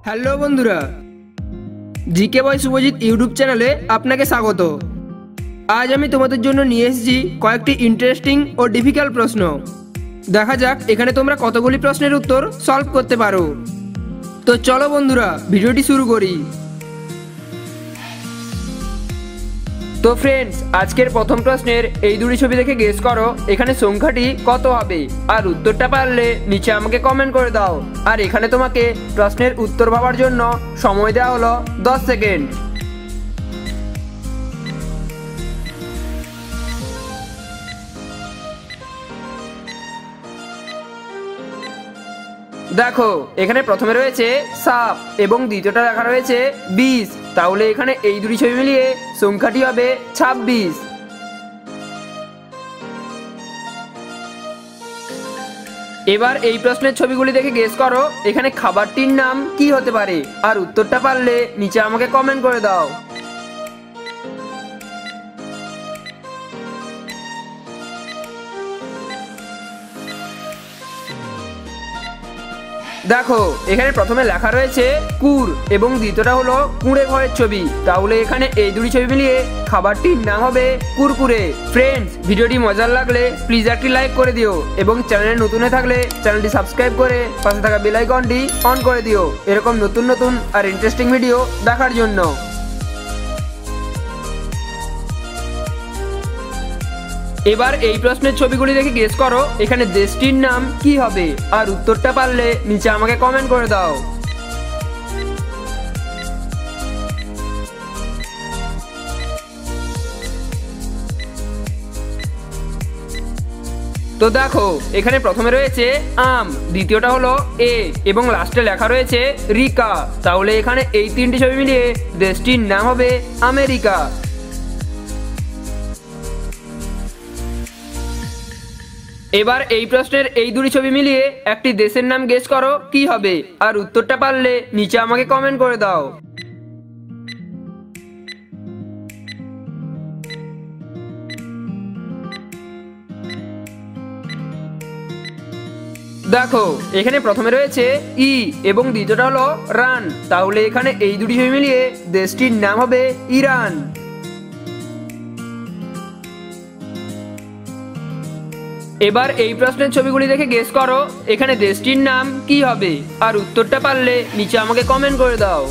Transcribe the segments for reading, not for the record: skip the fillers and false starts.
Hello বন্ধুরা, GK বয় Subhajit YouTube চ্যানেলে আপনাকে স্বাগত। আজ আমি তোমাদের জন্য নিয়ে এসেছি কয়েকটি ইন্টারেস্টিং ও ডিফিকাল্ট প্রশ্ন। দেখা যাক এখানে তোমরা কতগুলি প্রশ্নের উত্তর সলভ করতে পারো। তো চলো বন্ধুরা, ভিডিওটি শুরু করি। তো ফ্রেন্ডস, আজকের প্রথম প্রশ্নের এই দুটি ছবি দেখে গেস করো এখানে সংখ্যাটি কত হবে, আর উত্তরটা পারলে নিচে আমাকে কমেন্ট করে দাও। আর এখানে তোমাকে প্রশ্নের উত্তর ভাবার জন্য সময় দেওয়া হলো 10 সেকেন্ড। দেখো এখানে প্রথমে রয়েছে সাপ এবং দ্বিতীয়টা লেখা রয়েছে 20, তাহলে এখানে এই দুটি ছবি মিলিয়ে সংখ্যাটি হবে 26। এবার এই প্রশ্নের ছবিগুলি দেখে গেস করো এখানে খাবারটির নাম কি হতে পারে, আর উত্তরটা পারলে নিচে আমাকে কমেন্ট করে দাও। দেখো এখানে প্রথমে লেখা রয়েছে কুর এবং দ্বিতীয়টা হলো কুঁড়ে ঘরের ছবি, তাহলে এখানে এই দুটি ছবি মিলিয়ে খাবারটির নাম হবে কুরকুরে। ফ্রেন্ডস, ভিডিওটি মজার লাগলে প্লিজ একটি লাইক করে দিও এবং চ্যানেলে নতুন হয়ে থাকলে চ্যানেলটি সাবস্ক্রাইব করে পাশে থাকা বেল আইকনটি অন করে দিও এরকম নতুন নতুন আর ইন্টারেস্টিং ভিডিও দেখার জন্য। এবার এই প্রশ্নের ছবিগুলি দেখে গেস করো এখানে দেশটির নাম কি হবে, আর উত্তরটা পারলে নিচে আমাকে কমেন্ট করে দাও। তো দেখো এখানে প্রথমে রয়েছে আম, দ্বিতীয়টা হলো এ এবং লাস্টে লেখা রয়েছে রিকা, তাহলে এখানে এই তিনটি ছবি মিলিয়ে দেশটির নাম হবে আমেরিকা। এবার এই প্রশ্নের এই দুটি ছবি মিলিয়ে একটি দেশের নাম গেস করো কি হবে, আর উত্তরটা পারলে নিচে আমাকে কমেন্ট করে দাও। দেখো এখানে প্রথমে রয়েছে ই এবং দ্বিতীয়টা হলো রান, তাহলে এখানে এই দুটি ছবি মিলিয়ে দেশটির নাম হবে ইরান। এবার এই প্রশ্নের ছবিগুলি দেখে গেস করো এখানে দেশটির নাম কি হবে, আর উত্তরটা পারলে নিচে আমাকে কমেন্ট করে দাও।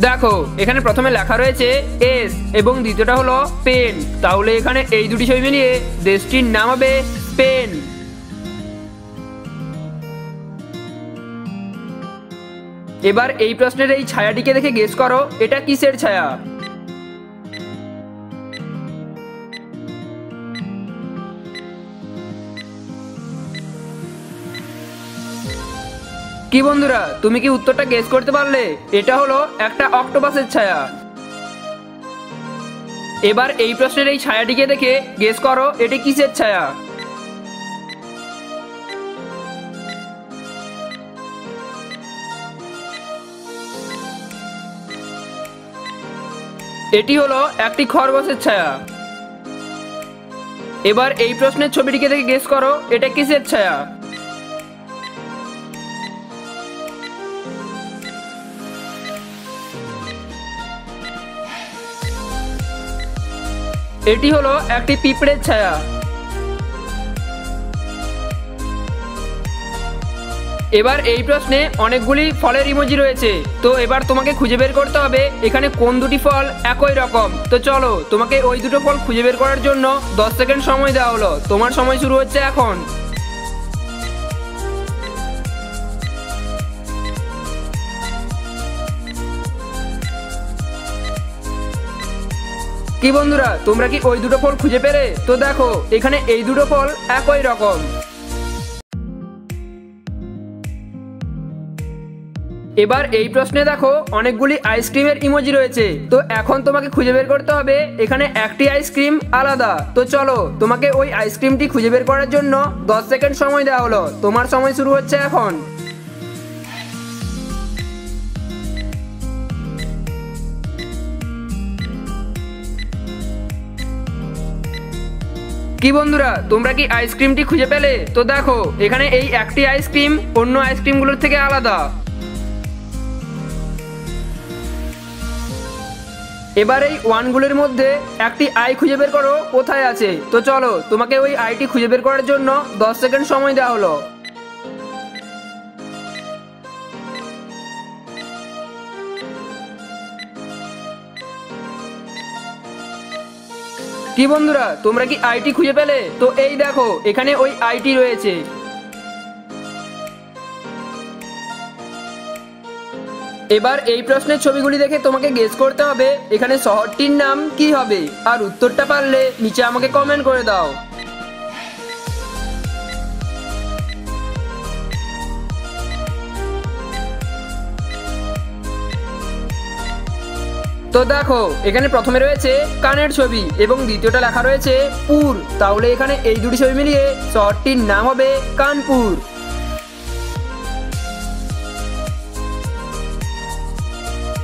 দেখো এখানে প্রথমে লেখা রয়েছে এস এবং দ্বিতীয়টা হলো পেন, তাহলে এখানে এই দুটি ছবি মিলিয়ে দেশটির নাম হবে স্পেন। এবার এই প্রশ্নের এই ছায়াটিকে দেখে গেস করো এটা কিসের ছায়া। কি বন্ধুরা, তুমি কি উত্তরটা গেস করতে পারলে? এটা হলো একটা অক্টোপাসের ছায়া। এবার এই প্রশ্নের এই ছায়াটিকে দেখে গেস করো এটি কিসের ছায়া। এটি হলো একটি খরগোশের ছায়া। এবার এই প্রশ্নের ছবিটিকে দেখে গেস করো এটা কিসের ছায়া। এটি হলো একটি পিঁপড়ের ছায়া। এবার এই প্রশ্নে অনেকগুলি ফলের ইমোজি রয়েছে, তো এবার তোমাকে খুঁজে বের করতে হবে এখানে কোন দুটি ফল একই রকম। তো চলো, তোমাকে ওই দুটো ফল খুঁজে বের করার জন্য 10 সেকেন্ড সময় দেওয়া হলো। তোমার সময় শুরু হচ্ছে এখন। কি বন্ধুরা, তোমরা কি ওই দুটো ফল খুঁজে পেলে? তো দেখো এখানে এই দুটো ফল একই রকম। এবার এই প্রশ্নে দেখো অনেকগুলি আইসক্রিমের ইমোজি রয়েছে, তো এখন তোমাকে খুঁজে বের করতে হবে এখানে একটি আইসক্রিম আলাদা। তো চলো, তোমাকে ওই আইসক্রিমটি খুঁজে বের করার জন্য 10 সেকেন্ড সময় দেওয়া হলো। তোমার সময় শুরু হচ্ছে এখন। কি বন্ধুরা, তোমরা কি আইসক্রিমটি খুঁজে পেলে? তো দেখো, এখানে এই একটি আইসক্রিম অন্য আইসক্রিমগুলোর থেকে আলাদা। এবার এই ওয়ানগুলোর মধ্যে একটি আই খুঁজে বের করো কোথায় আছে। তো চলো, তোমাকে ওই আইটি খুঁজে বের করার জন্য 10 সেকেন্ড সময় দেওয়া হলো। কি বন্ধুরা, তোমরা কি আইটি খুঁজে পেলে? তো এই দেখো, এখানে ওই আইটি রয়েছে। এবার এই প্রশ্নের ছবিগুলি দেখে তোমাকে গেস করতে হবে এখানে শহরটির নাম কি হবে, আর উত্তরটা পারলে নিচে আমাকে কমেন্ট করে দাও। তো দেখো, এখানে প্রথমে রয়েছে কানের ছবি এবং দ্বিতীয়টা লেখা রয়েছে পুর, তাহলে এখানে এই দুটি ছবি মিলিয়ে শহরটির নাম হবে কানপুর।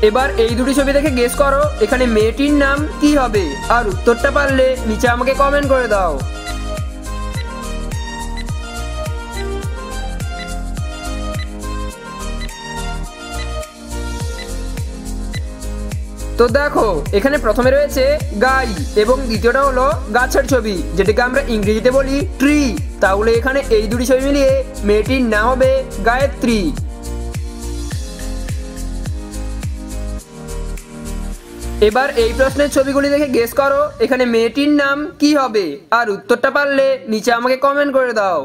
এবার এই দুটি ছবি দেখে গেস করো এখানে মেয়েটির নাম কি হবে, আর উত্তরটা পারলে নিচে আমাকে কমেন্ট করে দাও। তো দেখো, এখানে প্রথমে রয়েছে গাই এবং দ্বিতীয়টা হলো গাছের ছবি, যেটাকে আমরা ইংরেজিতে বলি ট্রি, তাহলে এখানে এই দুটি ছবি মিলিয়ে মেয়েটির নাম হবে গায়ত্রী। এবার এই প্রশ্নের ছবিগুলি দেখে গেস করো এখানে মেয়েটির নাম কি হবে, আর উত্তরটা পারলে নিচে আমাকে কমেন্ট করে দাও।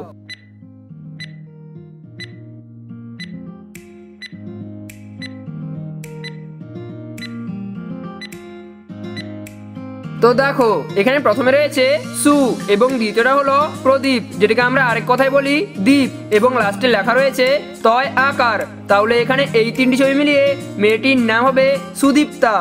তো দেখো, এখানে প্রথমে রয়েছে সু এবং দ্বিতীয়টা হলো প্রদীপ, যেটাকে আমরা আরেক কথায় বলি দীপ, এবং লাস্টে লেখা রয়েছে তয় আকার, তাহলে এখানে এই তিনটি ছবি মিলিয়ে মেয়েটির নাম হবে সুদীপ্তা।